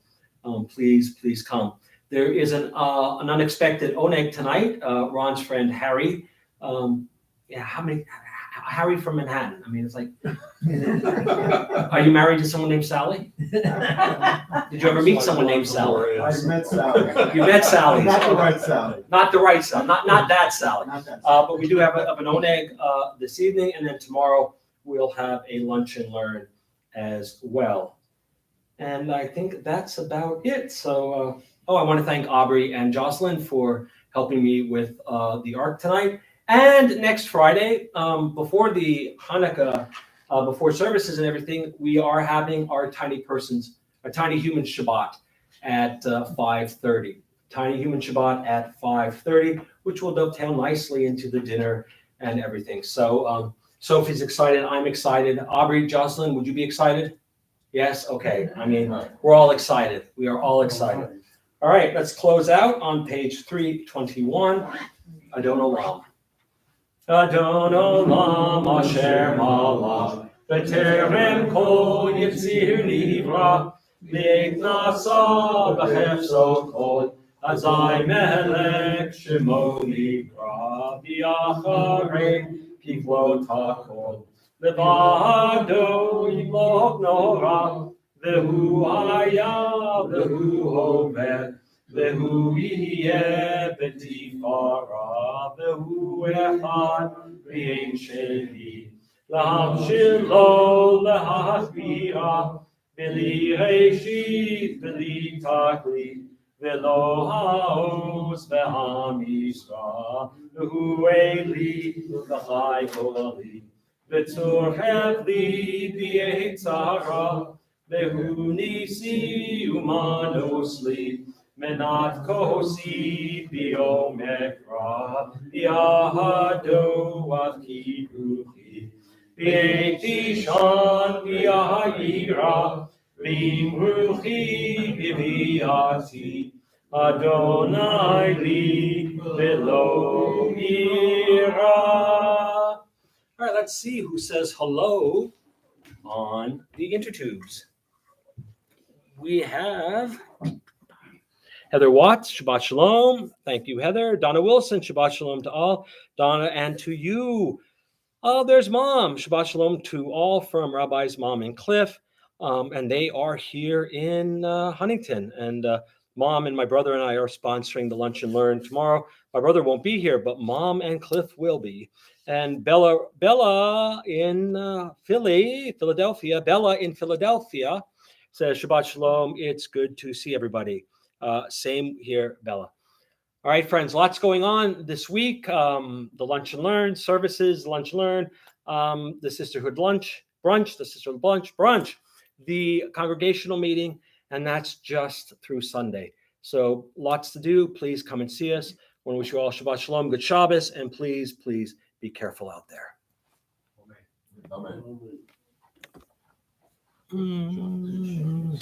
Speaker 2: please come. There is an unexpected oneg tonight. Ron's friend, Harry. Harry from Manhattan. I mean, it's like, are you married to someone named Sally? Did you ever meet someone named Sally?
Speaker 1: I've met Sally.
Speaker 2: You met Sally.
Speaker 1: Not the right Sally.
Speaker 2: Not the right Sally, not that Sally.
Speaker 1: Not that.
Speaker 2: But we do have an oneg this evening, and then tomorrow we'll have a lunch and learn as well. And I think that's about it. So, I want to thank Aubrey and Jocelyn for helping me with the ARC tonight. And next Friday, before the Hanukkah, before services and everything, we are having our Tiny Human Shabbat at 5:30. Tiny Human Shabbat at 5:30, which will dovetail nicely into the dinner and everything. So Sophie's excited. I'm excited. Aubrey, Jocelyn, would you be excited? Yes? Okay. I mean, we're all excited. We are all excited. All right, let's close out on page 321. Adon Olam. Adon Olam Asher Malach B'terem Kol Yitzir Nivra V'nasa B'chefso Kol Azai Melech Shemo Nivra V'acharei Kiflot HaKol Levado Yimlok Nora V'hu Haya V'hu Hoved V'hu Yeh B'tifara V'hu Echad V'yein Sheli L'hamshil Lo L'hachbira V'li Reshit V'li Takli V'lo Ha'os V'hamisra V'hu Eli V'chai Kolali V'tzur Hevli V'yetzara V'hu Nisi Umanosli Menat Kosi V'omekra V'ahado V'kiruchi V'eti Shan V'ayira V'imruchi V'viati Adonai Li V'lo Ira. All right, let's see who says hello on the intertubes. We have Heather Watts, Shabbat Shalom. Thank you, Heather. Donna Wilson, Shabbat Shalom to all. Donna, and to you. Oh, there's Mom. Shabbat Shalom to all from Rabbi's Mom and Cliff. And they are here in Huntington. And Mom and my brother and I are sponsoring the Lunch and Learn tomorrow. My brother won't be here, but Mom and Cliff will be. And Bella in Philadelphia. Bella in Philadelphia says, Shabbat Shalom. It's good to see everybody. Same here, Bella. All right, friends, lots going on this week. The Lunch and Learn services, Lunch and Learn, the Sisterhood Lunch, Brunch, the Sisterhood Lunch, Brunch, the congregational meeting, and that's just through Sunday. So lots to do. Please come and see us. I want to wish you all Shabbat Shalom, good Shabbos, and please be careful out there.
Speaker 1: Amen.
Speaker 2: Mm-hmm.